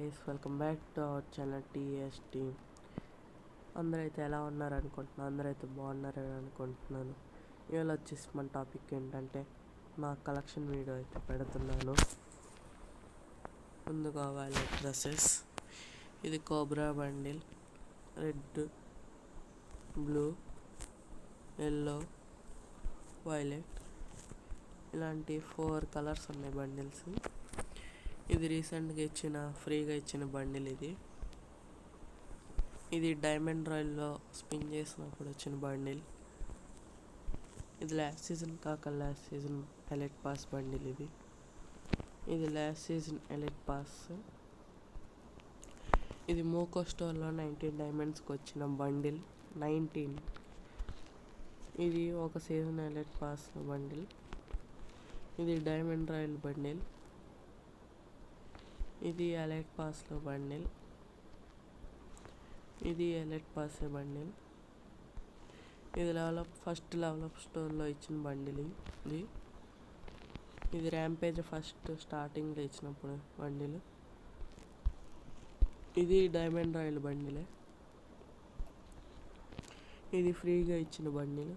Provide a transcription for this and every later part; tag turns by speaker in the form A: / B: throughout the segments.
A: Guys, welcome back to our channel TS team. అందరైతే ఎలా ఉన్నారు అనుకుంటున్నాను, అందరైతే బాగున్నారని అనుకుంటున్నాను. ఇవాళ వచ్చేసి మన టాపిక్ ఏంటంటే నా కలెక్షన్ వీడియో అయితే పెడుతున్నాను. ముందుగా వైలెట్ డ్రెస్సెస్. ఇది cobra bundle, red, blue, yellow, violet, ఇలాంటి 4 కలర్స్ ఉన్నాయి బండిల్స్. ఇది రీసెంట్గా ఫ్రీగా ఇచ్చిన బండిల్. ఇది డైమండ్ రాయల్లో స్పిన్ చేసినప్పుడు వచ్చిన బండిల్. ఇది last season elite pass bundle. ఇది లాస్ట్ సీజన్ ఎలైట్ పాస్. ఇది మోకో స్టోర్లో 19 డైమండ్స్కి వచ్చిన బండిల్. 19. ఇది ఒక సీజన్ ఎలైట్ పాస్ బండిల్. ఇది డైమండ్ రాయల్ బండిల్. ఇది ఎలైట్ పాస్లో బండిల్. ఇది ఎలైట్ పాస్ బండిల్. ఇది ఫస్ట్ లెవెలప్ స్టోర్లో ఇచ్చిన బండిల్. ఇది ర్యాంపేజ్ ఫస్ట్ స్టార్టింగ్లో ఇచ్చినప్పుడు బండిల్. ఇది డైమండ్ రాయల్ బండిలే. ఇది ఫ్రీగా ఇచ్చిన బండిల్.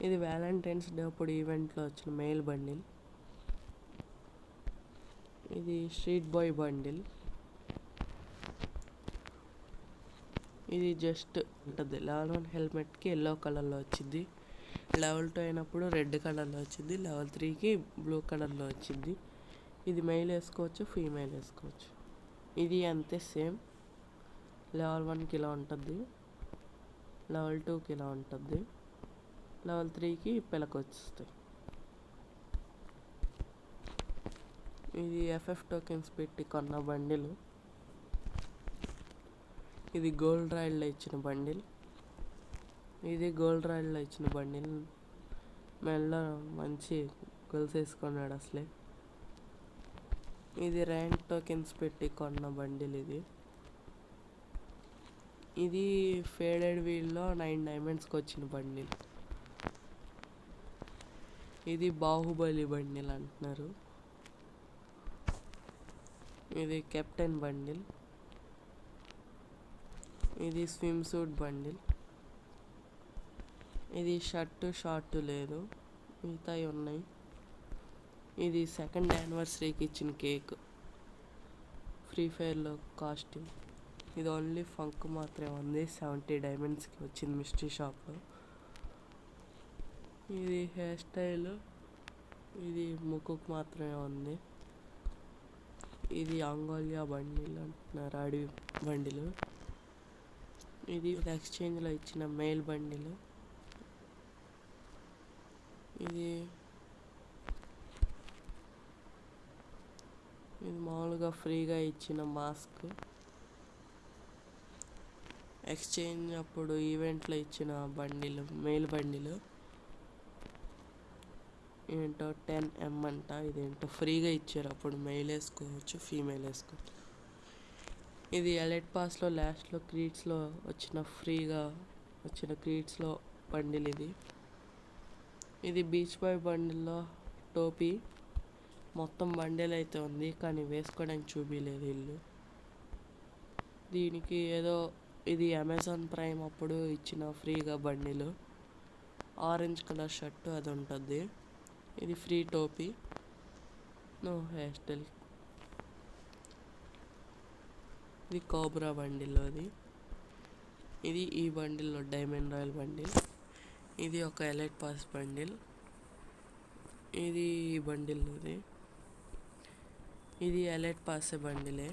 A: ఇది వ్యాలంటైన్స్ డే అప్పుడు ఈవెంట్లో వచ్చిన మెయిల్ బండిల్. ఇది స్ట్రీట్ బాయ్ బండిల్. ఇది జస్ట్ ఉంటుంది. లెవెల్ 1 హెల్మెట్కి ఎల్లో కలర్లో వచ్చింది. లెవెల్ 2 అయినప్పుడు రెడ్ కలర్లో వచ్చింది. లెవెల్ 3కి బ్లూ కలర్లో వచ్చింది. ఇది మెయిల్ వేసుకోవచ్చు, ఫీమేల్ వేసుకోవచ్చు. ఇది అంతే సేమ్. లెవెల్ 1కి ఇలా ఉంటుంది, లెవెల్ 2కి ఇలా ఉంటుంది, లెవెల్ 3కి పిల్లకి వచ్చేస్తాయి. ఇది FF టోకెన్స్ పెట్టి కొన్న బండిల్. ఇది గోల్డ్ రాయల్లో ఇచ్చిన బండిల్. ఇది గోల్డ్ రాయల్లో ఇచ్చిన బండిల్. మెల్లో మంచి గొలుసు వేసుకున్నాడు అసలే. ఇది ర్యాంక్ టోకెన్స్ పెట్టి కొన్న బండిల్. ఇది ఫేడెడ్ వీల్లో 9 డైమండ్స్కి వచ్చిన బండిల్. ఇది బాహుబలి బండిల్ అంటున్నారు. ఇది కెప్టెన్ బండిల్. ఇది స్విమ్ సూట్ బండిల్. ఇది షార్ట్ లేదు, మిగతాయి ఉన్నాయి. ఇది 2nd యానివర్సరీకి ఇచ్చిన కేక్, ఫ్రీ ఫైర్లో కాస్ట్యూమ్. ఇది ఓన్లీ ఫంక్ మాత్రమే ఉంది, 70 డైమండ్స్కి వచ్చింది మిస్టరీ షాప్లో. ఇది హెయిర్ స్టైల్. ఇది ముక్కుకు మాత్రమే ఉంది. ఇది అంగోలియా బండిల్ అంటున్నారు, అడవి బండిల్. ఇది ఎక్స్చేంజ్లో ఇచ్చిన మెయిల్ బండిల్. ఇది మామూలుగా ఫ్రీగా ఇచ్చిన మాస్క్. ఎక్స్చేంజ్ అప్పుడు ఈవెంట్లో ఇచ్చిన బండిల్, మెయిల్ బండిల్. ఏంటో 10M అంట. ఇదేంటో ఫ్రీగా ఇచ్చారు, అప్పుడు మెయిల్ వేసుకోవచ్చు, ఫీమేల్ వేసుకోవచ్చు. ఇది ఎలైట్ పాస్లో లాస్ట్లో క్రీట్స్లో ఫ్రీగా వచ్చిన క్రీట్స్లో బండిల్. ఇది బీచ్ బాయ్ బండిల్లో టోపీ. మొత్తం బండిల్ అయితే ఉంది, కానీ వేసుకోవడానికి చూపించలేదు వీళ్ళు. దీనికి ఇది అమెజాన్ ప్రైమ్ అప్పుడు ఇచ్చిన ఫ్రీగా బండిల్. ఆరెంజ్ కలర్ షర్టు అది ఉంటుంది. ఇది ఫ్రీ టోపీ, నో హెయిర్ స్టైల్. ఇది కోబ్రా బండిల్లోది. ఇది ఈ బండిల్లో డైమండ్ రాయల్ బండిల్. ఇది ఒక ఎలైట్ పాస్ బండిల్. ఇది ఈ బండిల్లోది. ఇది ఎలైట్ పాస్ బండిలే.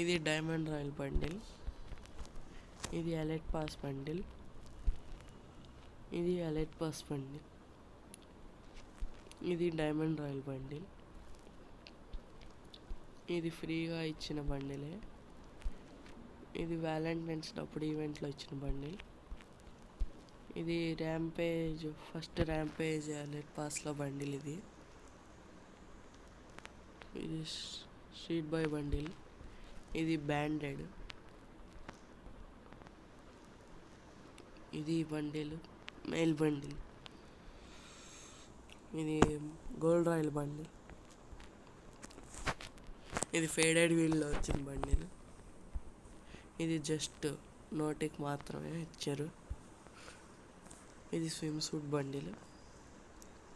A: ఇది డైమండ్ రాయల్ బండిల్. ఇది ఎలైట్ పాస్ బండిల్. ఇది ఎలైట్ పాస్ బండిల్. ఇది డైమండ్ రాయల్ బండిల్. ఇది ఫ్రీగా ఇచ్చిన బండిలే. ఇది వ్యాలంటైన్స్ అప్పుడు ఈవెంట్లో ఇచ్చిన బండిల్. ఇది ఫస్ట్ ర్యాంపేజ్ ఎలైట్ పాస్లో బండిల్. ఇది స్ట్రీట్ బాయ్ బండిల్. ఇది బ్యాండెడ్. ఇది బండిల్, మెయిల్ బండిల్. ఇది గోల్డ్ రాయల్ బండిల్. ఇది ఫేడెడ్ వీల్లో వచ్చిన బండిలు. ఇది జస్ట్ నోటికి మాత్రమే ఇచ్చారు. ఇది స్విమ్ సూట్ బండిలు.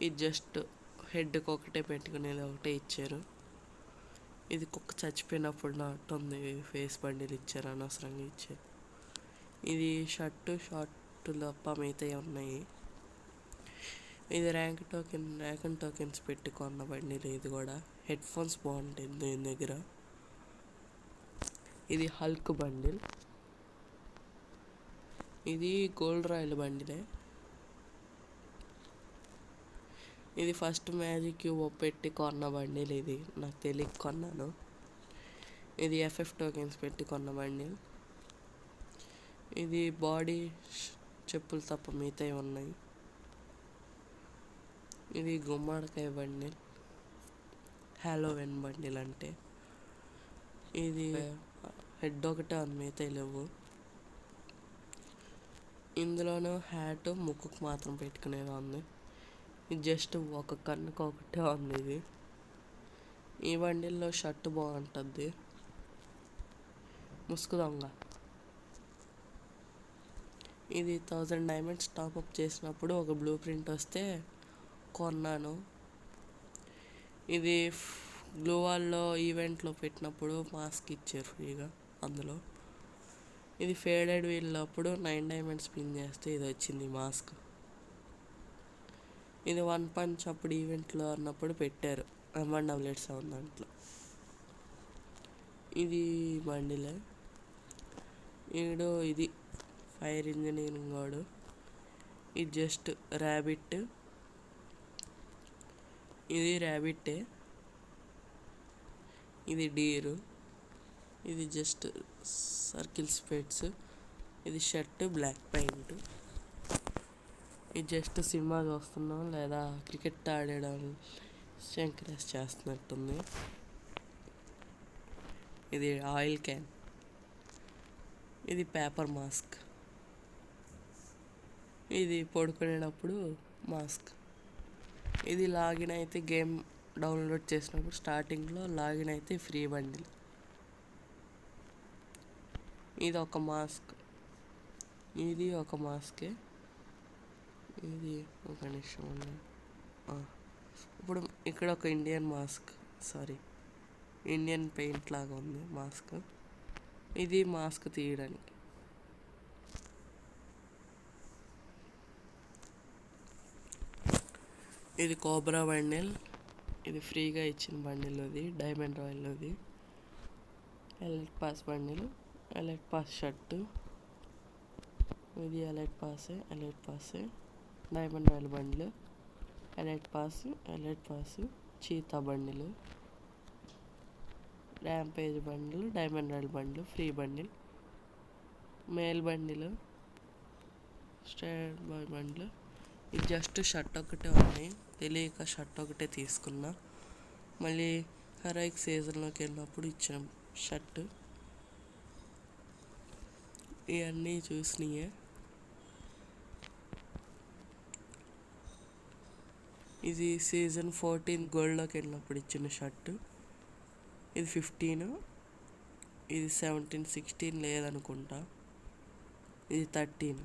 A: ఇది జస్ట్ హెడ్కి ఒకటే పెట్టుకునేది ఒకటే ఇచ్చారు. ఇది కుక్క చచ్చిపోయినప్పుడు నాటుంది ఫేస్ బండిలు ఇచ్చారు, అనవసరంగా ఇచ్చారు. ఇది షర్టు షార్ట్ తప్ప మిగతాయి ఉన్నాయి. ఇది ర్యాంక్ టోకెన్స్ పెట్టి కొన్న బండిలు. ఇది కూడా హెడ్ ఫోన్స్ బాగుంటాయి దీని దగ్గర. ఇది హల్క్ బండిల్. ఇది గోల్డ్ రాయల్ బండిలే. ఇది ఫస్ట్ మ్యాజిక్ క్యూబ్ పెట్టి కొన్న బండిల్. ఇది నాకు తెలియక కొన్నాను. ఇది FF టోకెన్స్ పెట్టి కొన్న బండిల్. ఇది బాడీ చెప్పులు తప్ప మిగతాయి ఉన్నాయి. ఇది గుమ్మడికాయ బండిల్, హ్యాలోవెన్ బండిల్ అంటే. ఇది హెడ్ ఒకటే ఉంది, మిగతాయి లేవు. ఇందులోనూ హ్యాట్ ముక్కుకు మాత్రం పెట్టుకునేది ఉంది. ఇది జస్ట్ ఒక కన్నుకు ఒకటే ఉంది. ఇది ఈ బండిల్లో షర్ట్ బాగుంటుంది. ముసుగు దొంగ. ఇది 1000 డైమండ్స్ టాప్అప్ చేసినప్పుడు ఒక బ్లూ ప్రింట్ వస్తే కొన్నాను. ఇది గ్లూ వాల్లో ఈవెంట్లో పెట్టినప్పుడు మాస్క్ ఇచ్చారు ఫ్రీగా అందులో. ఇది ఫేడెడ్ వీల్ అప్పుడు 9 డైమండ్స్ స్పిన్ చేస్తే ఇది వచ్చింది మాస్క్. ఇది 1 పంచ్ అప్పుడు ఈవెంట్లో అన్నప్పుడు పెట్టారు M188 దాంట్లో. ఇది బండిలే. ఇది ఫైర్ ఇంజనీరింగ్ వాడు. ఇది జస్ట్ ర్యాబిట్. ఇది ర్యాబిట్టే. ఇది డీరు. ఇది జస్ట్ సర్కిల్ స్పెట్స్. ఇది షర్ట్ బ్లాక్ పెయింట్. ఇది జస్ట్ సినిమా చూస్తున్నాం లేదా క్రికెట్ ఆడడం ఎంకరేజ్ చేస్తున్నట్టుంది. ఇది ఆయిల్ క్యాన్. ఇది పేపర్ మాస్క్. ఇది పడుకునేటప్పుడు మాస్క్. ఇది లాగిన్ అయితే గేమ్ డౌన్లోడ్ చేసినప్పుడు స్టార్టింగ్లో లాగిన్ అయితే ఫ్రీ బండిల్. ఇది ఒక మాస్క్. ఇది ఒక మాస్కే. ఇది ఒక నిమిషం. ఇప్పుడు ఇక్కడ ఒక ఇండియన్ మాస్క్, ఇండియన్ పెయింట్ లాగా ఉంది మాస్క్. ఇది మాస్క్ తీయడానికి. ఇది కోబ్రా బండిల్. ఇది ఫ్రీగా ఇచ్చిన బండిల్. అది డైమండ్ రాయల్లోది. Elite pass bundle, elite pass shirt. ఇది ఎలైట్ పాసే. Diamond royal bundle, elite pass, cheetah bundle, rampage bundle, diamond royal bundle, free bundle, male bundle, stand boy bundle. ఇది జస్ట్ షర్ట్ ఒకటే ఉన్నాయి, తెలియక షర్ట్ ఒకటే తీసుకున్నా. మళ్ళీ హెరాయిక్ సీజన్లోకి వెళ్ళినప్పుడు ఇచ్చిన షర్ట్. ఇవన్నీ చూసినాయే. ఇది సీజన్ 14 గోల్డ్లోకి వెళ్ళినప్పుడు ఇచ్చిన షర్టు. ఇది 15. ఇది 17, 16 లేదనుకుంటా. ఇది 13.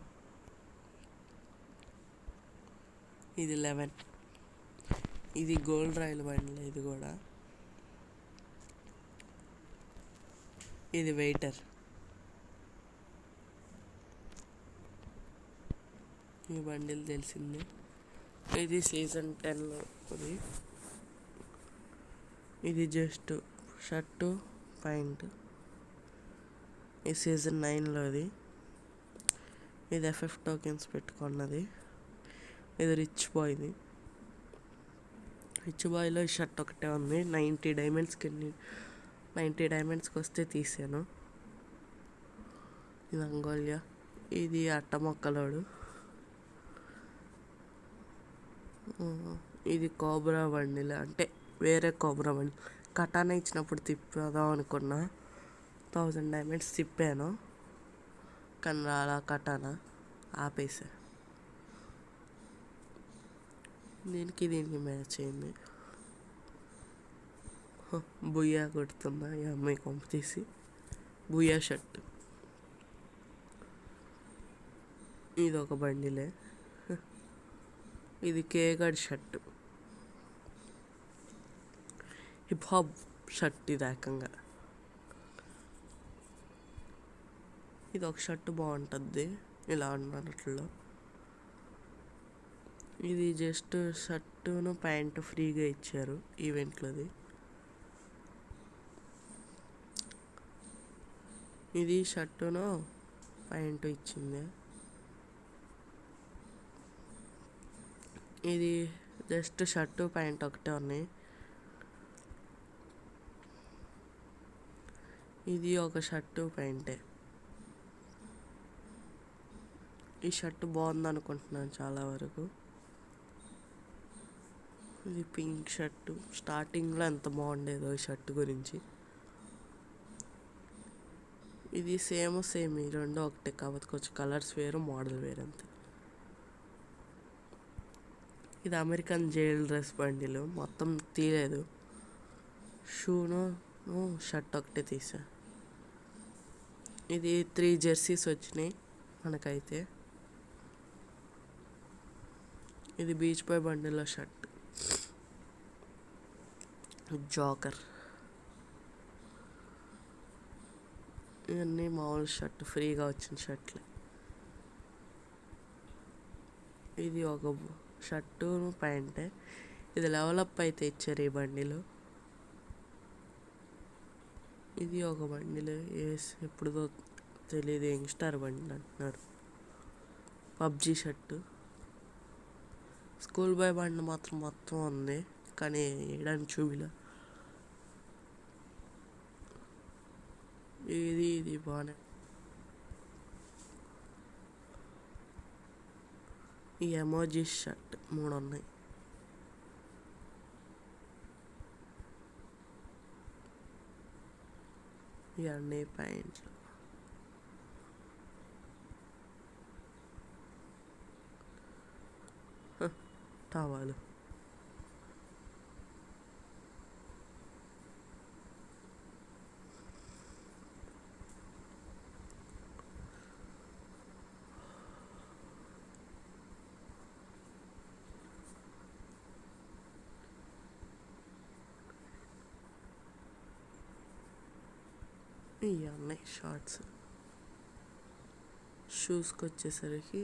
A: ఇది 11. ఇది గోల్డ్ రాయల్ బండిల్. ఇది కూడా. ఇది వెయిటర్. ఈ బండిల్ తెలిసింది. ఇది సీజన్ 10లో. ఇది జస్ట్ షర్టు ప్యాంట్. ఇది సీజన్ 9లోది. ఇది FF టోకెన్స్ పెట్టుకున్నది. ఇది రిచ్ బాయ్ది. రిచ్ బాయ్లో ఈ షర్ట్ ఒకటే ఉంది. 90 డైమండ్స్కి వస్తే తీసాను. ఇది అంగోలియా. ఇది అట్ట మొక్కలోడు. ఇది కోబ్రా బండిల్, అంటే వేరే కోబ్రా బండి. కటానా ఇచ్చినప్పుడు తిప్పదాం అనుకున్నా. 1000 డైమండ్స్ తిప్పాను కానీ రాలా కటానా, ఆపేసా. దీనికి మ్యాచ్ అయింది. బుయ్యా కొడుతున్నా ఈ అమ్మాయి కొంప తీసి. బుయ్యా షర్ట్. ఇది ఒక బండిలే. ఇది కేగడ్ షర్ట్. హిప్ హాప్ షర్ట్ ఇది ఏకంగా. ఇది ఒక షర్ట్ బాగుంటుంది ఇలా ఉన్నట్లో. ఇది జస్ట్ షర్టును ప్యాంటు ఫ్రీగా ఇచ్చారు ఈవెంట్లోది. ఇది షర్టును ప్యాంటు ఇచ్చింది. ఇది జస్ట్ షర్టు ప్యాంట్ ఒకటే ఉన్నాయి. ఇది ఒక షర్టు ప్యాంటే. ఈ షర్ట్ బాగుంది అనుకుంటున్నాను చాలా వరకు. ఇది పింక్ షర్టు. స్టార్టింగ్లో ఎంత బాగుండేదో ఈ షర్ట్ గురించి. ఇది సేమ్ ఈ రెండు ఒకటే, కాకపోతే కొంచెం కలర్స్ వేరు, మోడల్ వేరు అంతే. ఇది అమెరికన్ జైల్ డ్రెస్ బండిలు, మొత్తం తీయలేదు. షూను షర్ట్ ఒకటే తీసా. ఇది 3 జెర్సీస్ వచ్చినాయి మనకైతే. ఇది బీచ్ బాయ్ బండిలో షర్ట్. జోకర్. ఇవన్నీ మామూలు షర్ట్, ఫ్రీగా వచ్చిన షర్ట్లే. ఇది ఒక షర్టు ప్యాంటే. ఇది లెవలప్ అయితే ఇచ్చారు ఈ బండిలో. ఇది ఒక బండిలో ఎప్పుడుదో తెలియదు, యంగ్స్టార్ బండి అంటున్నారు. PUBG shirt. స్కూల్ బాయ్ బండి మాత్రం మొత్తం ఉంది, కానీ వేయడానికి చూపిలా. ఇది బాగానే. ఈ ఎమోజీ షర్ట్ 3 ఉన్నాయి. ఇవన్నీ ప్యాంట్లు. టవాలు. ఇవన్నీ షార్ట్స్. షూస్కి వచ్చేసరికి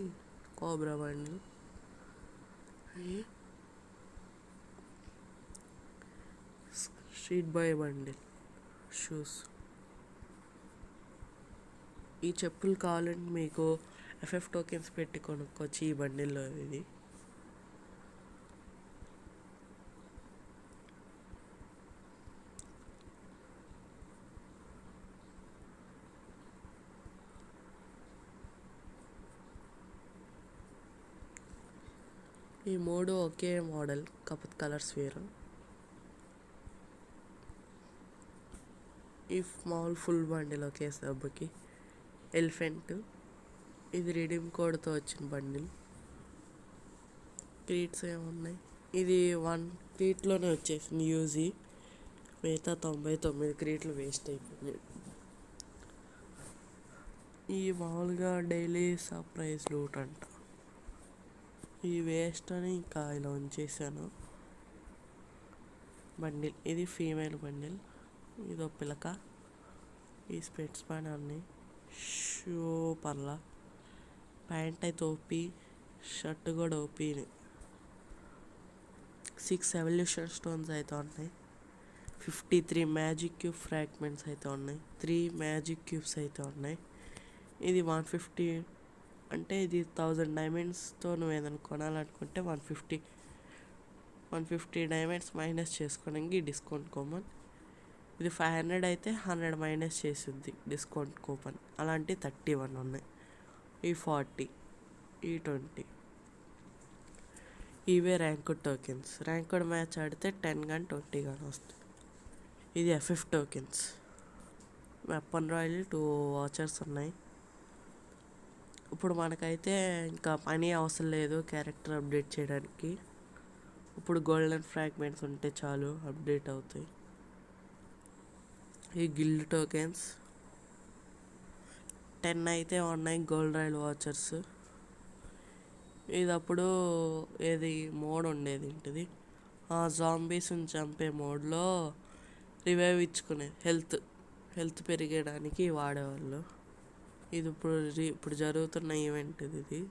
A: కోబ్రా బండ్లు. Street boy bundle shoes. ఈ చెప్పులు కావాలంటే మీకు FF టోకెన్స్ పెట్టి కొనుక్కోవచ్చు ఈ బండిల్లో. ఇది ఈ 3 ఒకే మోడల్, కాకపోతే కలర్స్ వేరు. ఈ మామూలు ఫుల్ బండిల్ ఒకే దెబ్బకి. ఎలిఫెంట్. ఇది రిడీమ్ కోడ్తో వచ్చిన బండిల్. క్రీట్స్ ఏమున్నాయి. ఇది 1 క్రీట్లోనే వచ్చేసింది యూజీ. మిగతా 99 క్రీట్లు వేస్ట్ అయిపోయింది. ఈ మామూలుగా డైలీ సర్ప్రైజ్ లూట్ అంట. ఈ వేస్ట్ అని ఇంకా ఇలా ఉంచేసాను బండిల్. ఇది ఫీమేల్ బండిల్. ఇదో పిలక. ఈ స్పెట్స్ పైన అన్నీ. షూ పర్లా. ప్యాంట్ అయితే ఓపీ, షర్ట్ కూడా ఓపీని. 6 ఎవల్యూషన్ స్టోన్స్ అయితే ఉన్నాయి. 53 మ్యాజిక్ క్యూబ్ ఫ్రాగ్మెంట్స్ అయితే ఉన్నాయి. 3 మ్యాజిక్ క్యూబ్స్ అయితే ఉన్నాయి. ఇది 150, అంటే ఇది 1000 డైమండ్స్తో నువ్వు ఏదైనా కొనాలనుకుంటే 150 డైమండ్స్ మైనస్ చేసుకోవడానికి డిస్కౌంట్ కూపన్. ఇది 500 అయితే 100 మైనస్ చేస్తుంది డిస్కౌంట్ కూపన్. అలాంటి 31 ఉన్నాయి. ఈ 40, ఈ 20. ఇవే ర్యాంకుడ్ టోకెన్స్. ర్యాంకుడ్ మ్యాచ్ ఆడితే 10 కానీ 20 కానీ వస్తాయి. ఇది FF tokens. Weapon royal 2 watchers ఉన్నాయి. ఇప్పుడు మనకైతే ఇంకా పని అవసరం లేదు క్యారెక్టర్ అప్డేట్ చేయడానికి. ఇప్పుడు గోల్డెన్ ఫ్రాగ్మెంట్స్ ఉంటే చాలు, అప్డేట్ అవుతాయి. ఈ గిల్డ్ టోకెన్స్ 10 అయితే ఉన్నాయి గోల్డ్ రాయల్ వాచర్స్. ఇది అప్పుడు ఏది మోడ్ ఉండేది ఏంటిది జాంబీస్ని చంపే మోడ్లో రివైవ్ ఇచ్చుకునేది, హెల్త్ పెరిగడానికి వాడేవాళ్ళు. ఇది ఇప్పుడు జరుగుతున్న ఈవెంట్ ఇది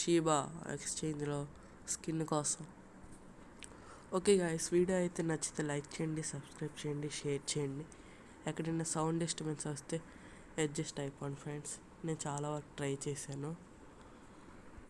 A: షీబా ఎక్స్చేంజ్లో స్కిన్ కోసం. ఓకే గాయస్, వీడియో అయితే నచ్చితే లైక్ చేయండి, సబ్స్క్రైబ్ చేయండి, షేర్ చేయండి. ఎక్కడైనా సౌండ్ డిస్టర్బెన్స్ వస్తే అడ్జస్ట్ అయిపోండి ఫ్రెండ్స్. నేను చాలా వరకు ట్రై చేశాను.